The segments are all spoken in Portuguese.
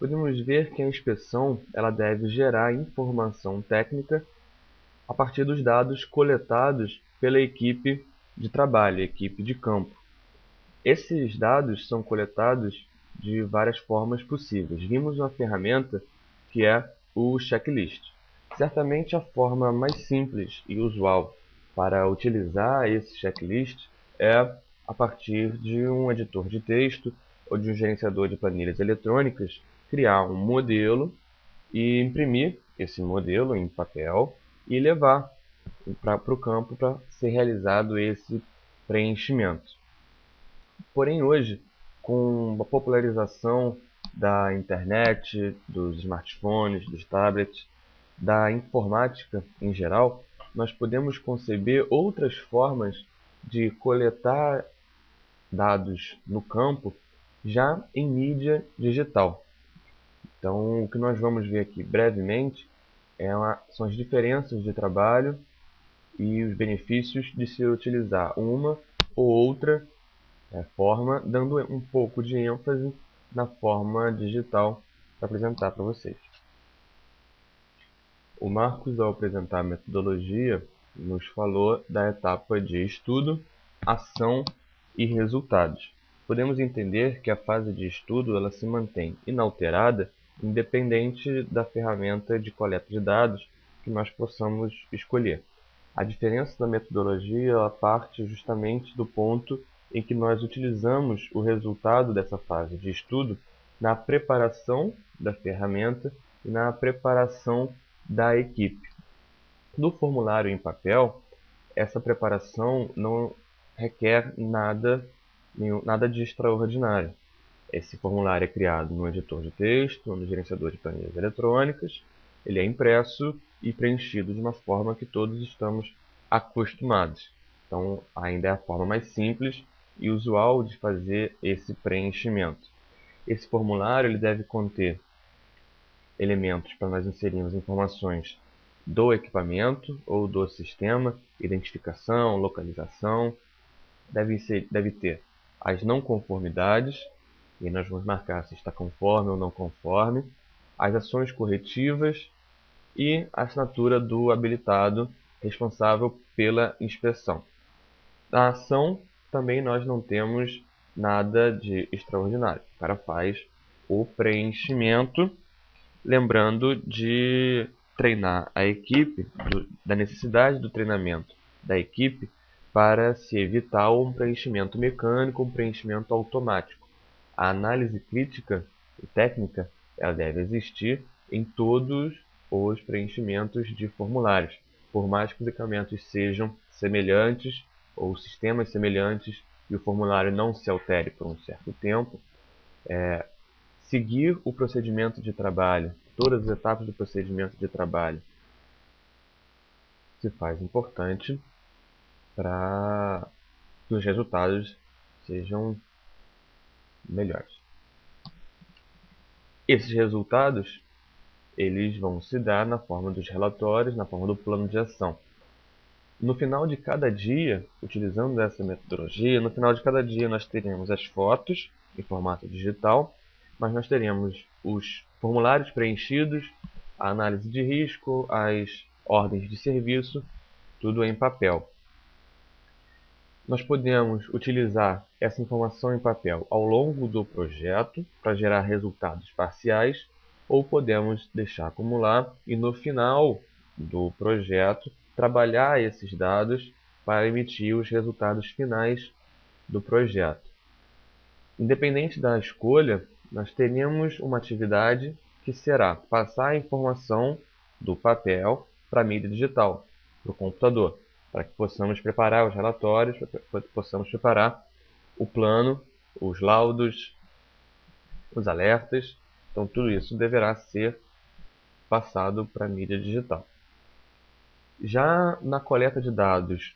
podemos ver que a inspeção ela deve gerar informação técnica a partir dos dados coletados pela equipe de trabalho, equipe de campo. Esses dados são coletados de várias formas possíveis. Vimos uma ferramenta que é o checklist. Certamente a forma mais simples e usual para utilizar esse checklist é a partir de um editor de texto ou de um gerenciador de planilhas eletrônicas, criar um modelo e imprimir esse modelo em papel e levar para o campo para ser realizado esse preenchimento. Porém, hoje, com a popularização da internet, dos smartphones, dos tablets, da informática em geral, nós podemos conceber outras formas de coletar dados no campo já em mídia digital. Então, o que nós vamos ver aqui brevemente são as diferenças de trabalho e os benefícios de se utilizar uma ou outra forma, dando um pouco de ênfase na forma digital para apresentar para vocês. O Marcos, ao apresentar a metodologia, nos falou da etapa de estudo, ação e resultados. Podemos entender que a fase de estudo ela se mantém inalterada, independente da ferramenta de coleta de dados que nós possamos escolher. A diferença da metodologia ela parte justamente do ponto em que nós utilizamos o resultado dessa fase de estudo na preparação da ferramenta e na preparação da equipe. No formulário em papel, essa preparação não requer nada de extraordinário. Esse formulário é criado no editor de texto, no gerenciador de planilhas eletrônicas, ele é impresso e preenchido de uma forma que todos estamos acostumados. Então, ainda é a forma mais simples e usual de fazer esse preenchimento. Esse formulário ele deve conter elementos para nós inserirmos informações do equipamento ou do sistema, identificação, localização. Deve ter as não conformidades, e nós vamos marcar se está conforme ou não conforme, as ações corretivas e a assinatura do habilitado responsável pela inspeção. Na ação, também nós não temos nada de extraordinário. O cara faz o preenchimento, lembrando de treinar a equipe, da necessidade do treinamento da equipe para se evitar um preenchimento mecânico, um preenchimento automático. A análise crítica e técnica ela deve existir em todos os preenchimentos de formulários, por mais que os equipamentos sejam semelhantes ou sistemas semelhantes e o formulário não se altere por um certo tempo, seguir o procedimento de trabalho, todas as etapas do procedimento de trabalho, se faz importante para que os resultados sejam melhores. Esses resultados eles vão se dar na forma dos relatórios, na forma do plano de ação. No final de cada dia, utilizando essa metodologia, no final de cada dia nós teremos as fotos em formato digital, mas nós teremos os formulários preenchidos, a análise de risco, as ordens de serviço, tudo em papel. Nós podemos utilizar essa informação em papel ao longo do projeto para gerar resultados parciais, ou podemos deixar acumular e no final do projeto trabalhar esses dados para emitir os resultados finais do projeto. Independente da escolha, nós teremos uma atividade que será passar a informação do papel para a mídia digital, para o computador, para que possamos preparar os relatórios, para que possamos preparar o plano, os laudos, os alertas. Então, tudo isso deverá ser passado para a mídia digital. Já na coleta de dados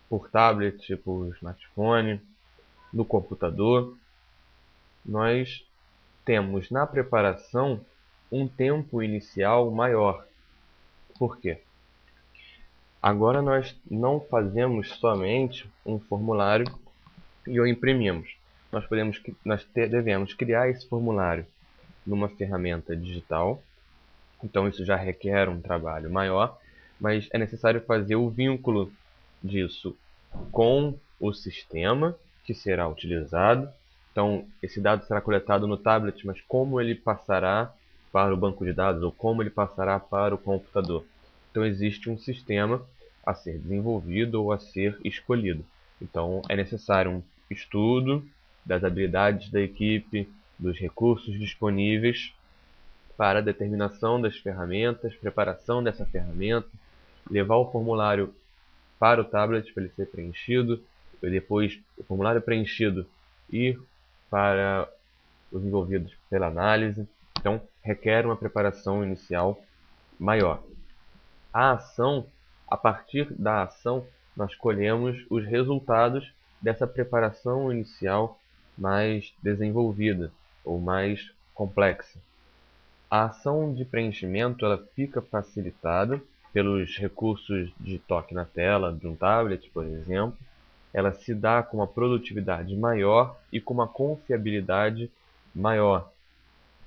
por tablet, por smartphone, no computador, nós temos na preparação um tempo inicial maior. Por quê? Agora nós não fazemos somente um formulário e o imprimimos. Nós devemos criar esse formulário numa ferramenta digital. Então isso já requer um trabalho maior, mas é necessário fazer o vínculo disso com o sistema que será utilizado. Então, esse dado será coletado no tablet, mas como ele passará para o banco de dados ou como ele passará para o computador. Então, existe um sistema a ser desenvolvido ou a ser escolhido. Então, é necessário um estudo das habilidades da equipe, dos recursos disponíveis para a determinação das ferramentas, preparação dessa ferramenta, levar o formulário para o tablet para ele ser preenchido, e depois o formulário preenchido ir para os envolvidos pela análise. Então, requer uma preparação inicial maior. A ação, a partir da ação, nós colhemos os resultados dessa preparação inicial mais desenvolvida ou mais complexa. A ação de preenchimento ela fica facilitada pelos recursos de toque na tela de um tablet, por exemplo. Ela se dá com uma produtividade maior e com uma confiabilidade maior.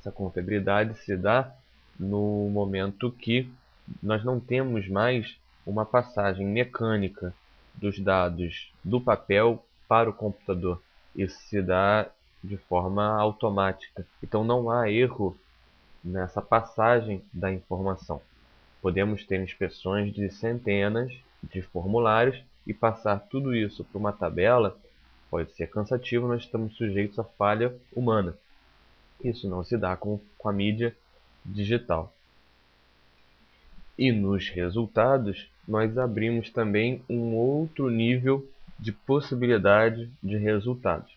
Essa confiabilidade se dá no momento que nós não temos mais uma passagem mecânica dos dados do papel para o computador. Isso se dá de forma automática. Então não há erro nessa passagem da informação. Podemos ter inspeções de centenas de formulários e passar tudo isso para uma tabela pode ser cansativo, nós estamos sujeitos à falha humana. Isso não se dá com a mídia digital. E nos resultados, nós abrimos também um outro nível de possibilidade de resultados.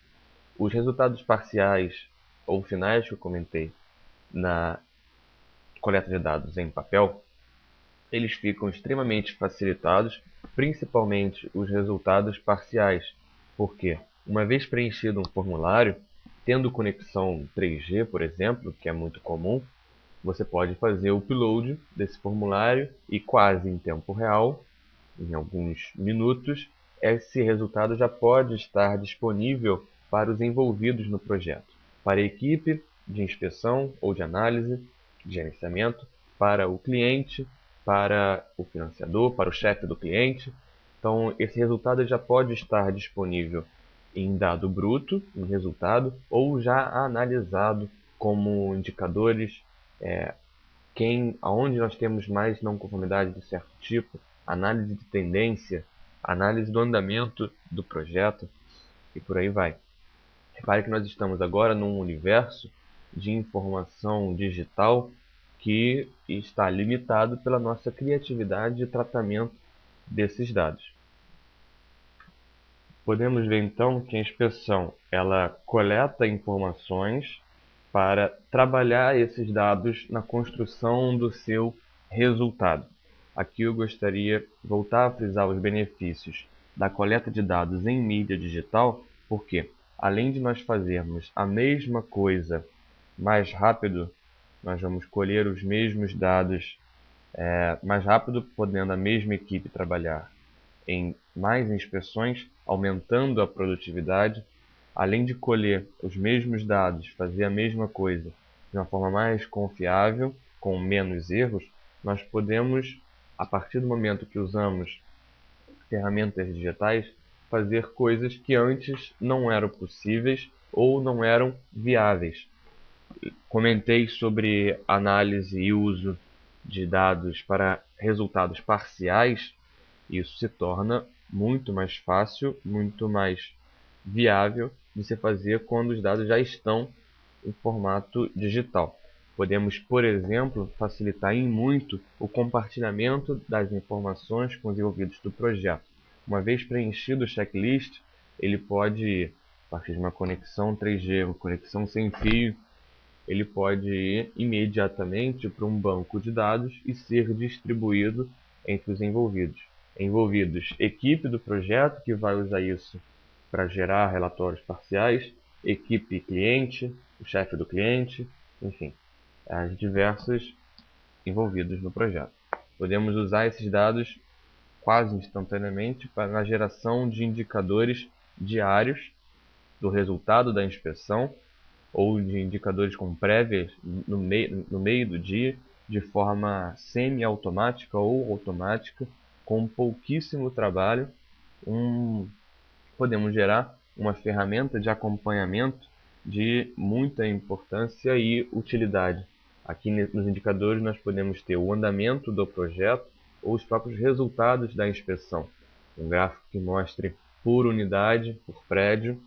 Os resultados parciais ou finais que eu comentei na coleta de dados em papel, eles ficam extremamente facilitados, principalmente os resultados parciais, porque uma vez preenchido um formulário, tendo conexão 3G, por exemplo, que é muito comum, você pode fazer o upload desse formulário e quase em tempo real, em alguns minutos, esse resultado já pode estar disponível para os envolvidos no projeto, para a equipe de inspeção ou de análise, de gerenciamento, para o cliente, para o financiador, para o chefe do cliente. Então, esse resultado já pode estar disponível em dado bruto, em resultado, ou já analisado como indicadores, aonde nós temos mais não conformidade de certo tipo, análise de tendência, análise do andamento do projeto e por aí vai. Repare que nós estamos agora num universo de informação digital que está limitado pela nossa criatividade de tratamento desses dados. Podemos ver então que a inspeção ela coleta informações para trabalhar esses dados na construção do seu resultado. Aqui eu gostaria de voltar a frisar os benefícios da coleta de dados em mídia digital, porque além de nós fazermos a mesma coisa mais rápido, nós vamos colher os mesmos dados mais rápido, podendo a mesma equipe trabalhar em mais inspeções, aumentando a produtividade, além de colher os mesmos dados, fazer a mesma coisa de uma forma mais confiável, com menos erros, nós podemos, a partir do momento que usamos ferramentas digitais, fazer coisas que antes não eram possíveis ou não eram viáveis. Comentei sobre análise e uso de dados para resultados parciais. Isso se torna muito mais fácil, muito mais viável de se fazer quando os dados já estão em formato digital. Podemos, por exemplo, facilitar em muito o compartilhamento das informações com os envolvidos do projeto. Uma vez preenchido o checklist, ele pode, a partir de uma conexão 3G ou conexão sem fio, ele pode ir imediatamente para um banco de dados e ser distribuído entre os envolvidos. Envolvidos, equipe do projeto, que vai usar isso para gerar relatórios parciais, equipe cliente, o chefe do cliente, enfim, as diversos envolvidos no projeto. Podemos usar esses dados quase instantaneamente para a geração de indicadores diários do resultado da inspeção, ou de indicadores com prévias no meio do dia, de forma semi-automática ou automática, com pouquíssimo trabalho, podemos gerar uma ferramenta de acompanhamento de muita importância e utilidade. Aqui nos indicadores nós podemos ter o andamento do projeto ou os próprios resultados da inspeção. Um gráfico que mostre por unidade, por prédio,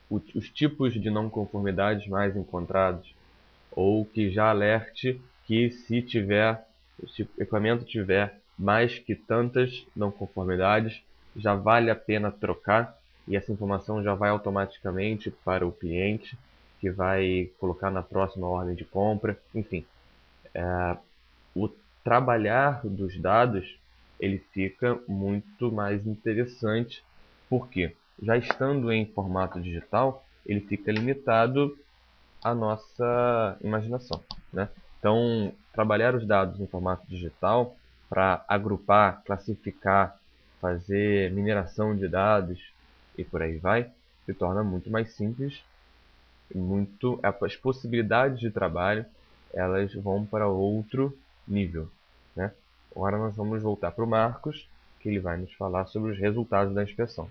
os tipos de não conformidades mais encontrados, ou que já alerte que se o equipamento tiver mais que tantas não conformidades, já vale a pena trocar, e essa informação já vai automaticamente para o cliente, que vai colocar na próxima ordem de compra. Enfim, o trabalhar dos dados ele fica muito mais interessante, porque já estando em formato digital, ele fica limitado à nossa imaginação, né? Então, trabalhar os dados em formato digital para agrupar, classificar, fazer mineração de dados e por aí vai, se torna muito mais simples, as possibilidades de trabalho elas vão para outro nível, né? Agora nós vamos voltar para o Marcos, que ele vai nos falar sobre os resultados da inspeção.